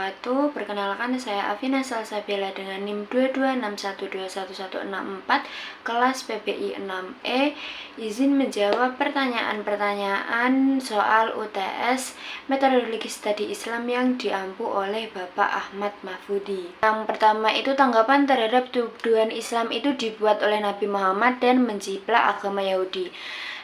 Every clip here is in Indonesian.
wabarakatuh. Perkenalkan, saya Afina Salsabila dengan NIM 2261211164 kelas PBI 6E. Izin menjawab pertanyaan-pertanyaan soal UTS Metodologi Studi Islam yang diampu oleh Bapak Ahmad Mahfudi. Yang pertama itu, tanggapan terhadap tuduhan Islam itu dibuat oleh Nabi Muhammad dan menjiplak agama Yahudi.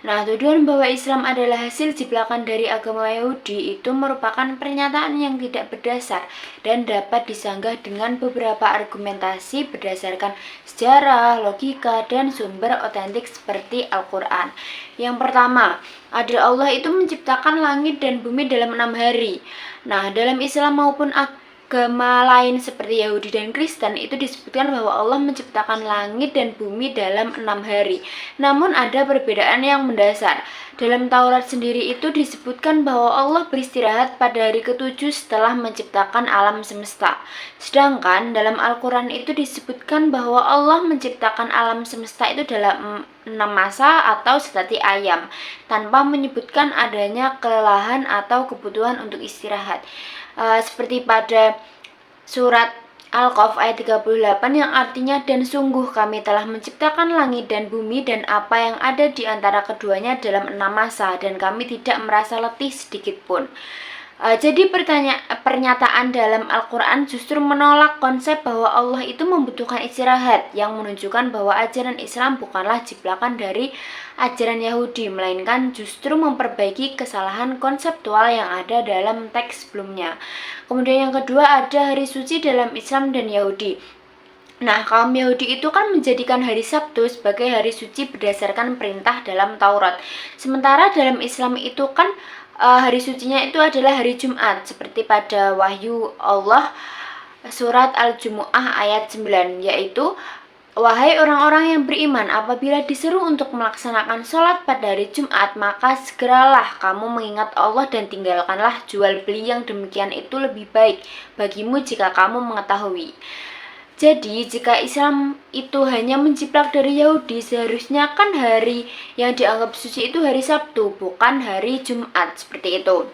Nah, tuduhan bahwa Islam adalah hasil jiplakan dari agama Yahudi itu merupakan pernyataan yang tidak berdasar dan dapat disanggah dengan beberapa argumentasi berdasarkan sejarah, logika, dan sumber otentik seperti Al-Quran. Yang pertama, adalah Allah itu menciptakan langit dan bumi dalam 6 hari. Nah, dalam Islam maupun agama lain seperti Yahudi dan Kristen itu disebutkan bahwa Allah menciptakan langit dan bumi dalam 6 hari. Namun ada perbedaan yang mendasar. Dalam Taurat sendiri itu disebutkan bahwa Allah beristirahat pada hari ke-7 setelah menciptakan alam semesta. Sedangkan dalam Al-Quran itu disebutkan bahwa Allah menciptakan alam semesta itu dalam 6 masa atau seperti ayam, tanpa menyebutkan adanya kelelahan atau kebutuhan untuk istirahat. Seperti pada surat Al-Qaf ayat 38 yang artinya, dan sungguh kami telah menciptakan langit dan bumi dan apa yang ada di antara keduanya dalam 6 masa, dan kami tidak merasa letih sedikit pun. Jadi pernyataan dalam Al-Quran justru menolak konsep bahwa Allah itu membutuhkan istirahat, yang menunjukkan bahwa ajaran Islam bukanlah jiplakan dari ajaran Yahudi, melainkan justru memperbaiki kesalahan konseptual yang ada dalam teks sebelumnya. Kemudian yang kedua, ada hari suci dalam Islam dan Yahudi. Nah, kaum Yahudi itu kan menjadikan hari Sabtu sebagai hari suci berdasarkan perintah dalam Taurat. Sementara dalam Islam itu kan hari sucinya itu adalah hari Jumat, seperti pada wahyu Allah surat Al-Jumu'ah ayat 9, yaitu, wahai orang-orang yang beriman, apabila diseru untuk melaksanakan sholat pada hari Jumat, maka segeralah kamu mengingat Allah dan tinggalkanlah jual beli, yang demikian itu lebih baik bagimu jika kamu mengetahui. Jadi, jika Islam itu hanya menjiplak dari Yahudi, seharusnya kan hari yang dianggap suci itu hari Sabtu, bukan hari Jumat, seperti itu.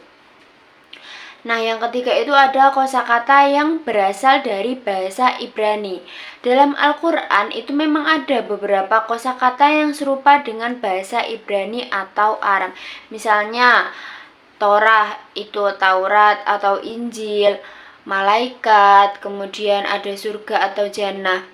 Nah, yang ketiga itu ada kosakata yang berasal dari bahasa Ibrani. Dalam Al-Quran itu memang ada beberapa kosakata yang serupa dengan bahasa Ibrani atau Aram. Misalnya, Torah itu Taurat atau Injil, malaikat, kemudian ada surga atau jannah.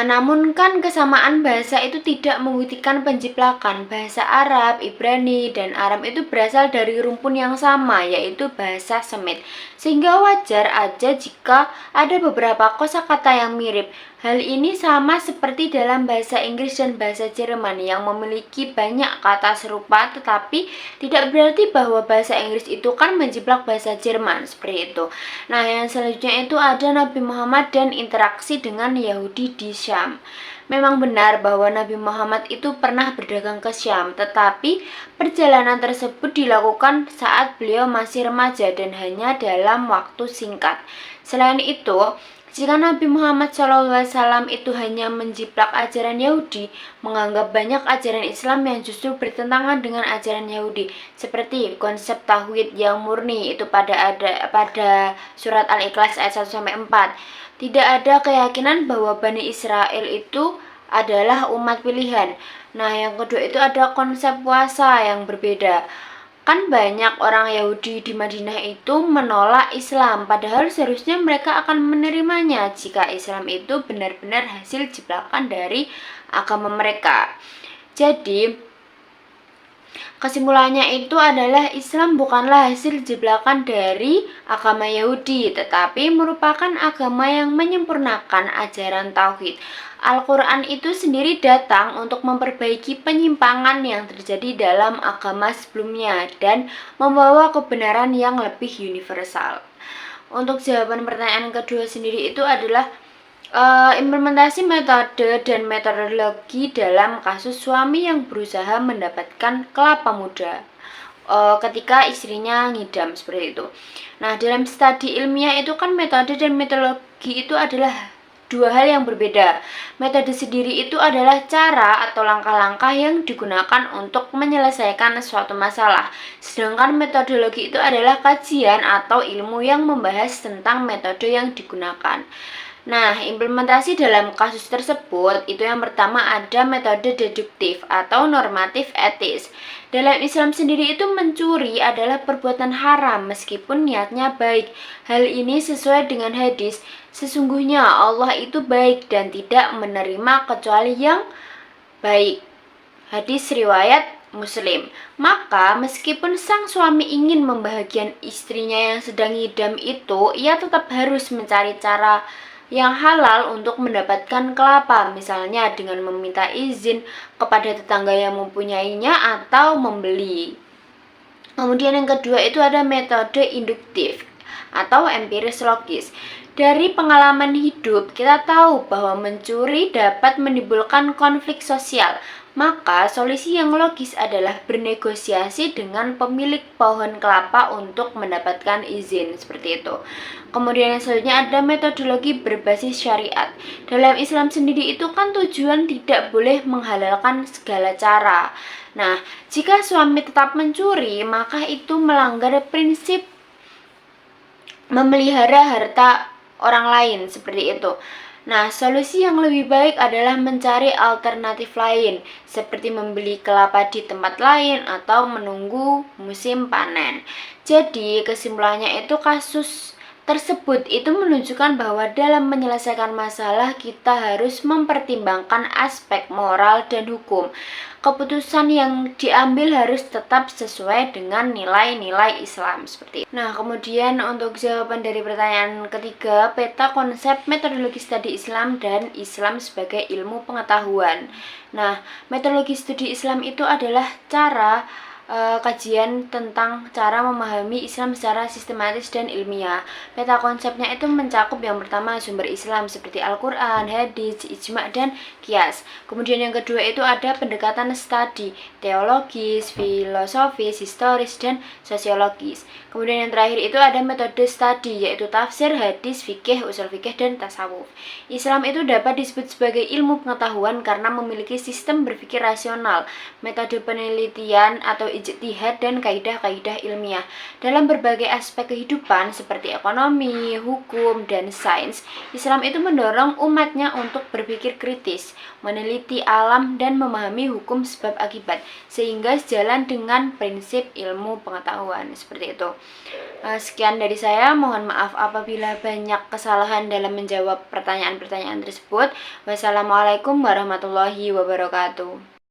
Namun kan kesamaan bahasa itu tidak membuktikan penjiplakan. Bahasa Arab, Ibrani, dan Aram itu berasal dari rumpun yang sama, yaitu bahasa Semit. Sehingga wajar aja jika ada beberapa kosakata yang mirip. Hal ini sama seperti dalam bahasa Inggris dan bahasa Jerman yang memiliki banyak kata serupa, tetapi tidak berarti bahwa bahasa Inggris itu kan menjiplak bahasa Jerman, seperti itu. Nah, yang selanjutnya itu ada Nabi Muhammad dan interaksi dengan Yahudi di Syam. Memang benar bahwa Nabi Muhammad itu pernah berdagang ke Syam, tetapi perjalanan tersebut dilakukan saat beliau masih remaja dan hanya dalam waktu singkat. Selain itu, jika Nabi Muhammad SAW itu hanya menjiplak ajaran Yahudi, menganggap banyak ajaran Islam yang justru bertentangan dengan ajaran Yahudi, seperti konsep tauhid yang murni itu pada surat Al-Ikhlas ayat 1-4. Tidak ada keyakinan bahwa Bani Israel itu adalah umat pilihan. Nah, yang kedua itu ada konsep puasa yang berbeda. Kan banyak orang Yahudi di Madinah itu menolak Islam, padahal seharusnya mereka akan menerimanya jika Islam itu benar-benar hasil jiplakan dari agama mereka. Jadi, kesimpulannya itu adalah Islam bukanlah hasil jiplakan dari agama Yahudi, tetapi merupakan agama yang menyempurnakan ajaran tauhid. Al-Quran itu sendiri datang untuk memperbaiki penyimpangan yang terjadi dalam agama sebelumnya dan membawa kebenaran yang lebih universal. Untuk jawaban pertanyaan kedua sendiri itu adalah implementasi metode dan metodologi dalam kasus suami yang berusaha mendapatkan kelapa muda ketika istrinya ngidam, seperti itu. Nah, dalam studi ilmiah itu kan metode dan metodologi itu adalah dua hal yang berbeda. Metode sendiri itu adalah cara atau langkah-langkah yang digunakan untuk menyelesaikan suatu masalah. Sedangkan metodologi itu adalah kajian atau ilmu yang membahas tentang metode yang digunakan. Nah, implementasi dalam kasus tersebut itu yang pertama ada metode deduktif atau normatif etis. Dalam Islam sendiri itu mencuri adalah perbuatan haram meskipun niatnya baik. Hal ini sesuai dengan hadis, sesungguhnya Allah itu baik dan tidak menerima kecuali yang baik. Hadis riwayat Muslim. Maka meskipun sang suami ingin membahagiakan istrinya yang sedang ngidam itu, ia tetap harus mencari cara yang halal untuk mendapatkan kelapa, misalnya dengan meminta izin kepada tetangga yang mempunyainya atau membeli. Kemudian yang kedua itu ada metode induktif atau empiris logis. Dari pengalaman hidup, kita tahu bahwa mencuri dapat menimbulkan konflik sosial. Maka solusi yang logis adalah bernegosiasi dengan pemilik pohon kelapa untuk mendapatkan izin, seperti itu. Kemudian yang selanjutnya ada metodologi berbasis syariat. Dalam Islam sendiri itu kan tujuan tidak boleh menghalalkan segala cara. Nah, jika suami tetap mencuri, maka itu melanggar prinsip memelihara harta orang lain, seperti itu. Nah, solusi yang lebih baik adalah mencari alternatif lain, seperti membeli kelapa di tempat lain atau menunggu musim panen. Jadi, kesimpulannya itu kasus tersebut itu menunjukkan bahwa dalam menyelesaikan masalah kita harus mempertimbangkan aspek moral dan hukum. Keputusan yang diambil harus tetap sesuai dengan nilai-nilai Islam, seperti itu. Nah, kemudian untuk jawaban dari pertanyaan ketiga, peta konsep metodologi studi Islam dan Islam sebagai ilmu pengetahuan. Nah, metodologi studi Islam itu adalah cara kajian tentang cara memahami Islam secara sistematis dan ilmiah. Peta konsepnya itu mencakup yang pertama sumber Islam seperti Al-Quran, hadis, ijma, dan kias. Kemudian yang kedua itu ada pendekatan studi, teologis, filosofis, historis, dan sosiologis. Kemudian yang terakhir itu ada metode studi, yaitu tafsir, hadis, fikih, usul fikih, dan tasawuf. Islam itu dapat disebut sebagai ilmu pengetahuan karena memiliki sistem berpikir rasional, metode penelitian atau ijtihad, dan kaidah-kaidah ilmiah. Dalam berbagai aspek kehidupan seperti ekonomi, hukum, dan sains, Islam itu mendorong umatnya untuk berpikir kritis, meneliti alam, dan memahami hukum sebab akibat, sehingga sejalan dengan prinsip ilmu pengetahuan, seperti itu. Sekian dari saya, mohon maaf apabila banyak kesalahan dalam menjawab pertanyaan-pertanyaan tersebut. Wassalamualaikum warahmatullahi wabarakatuh.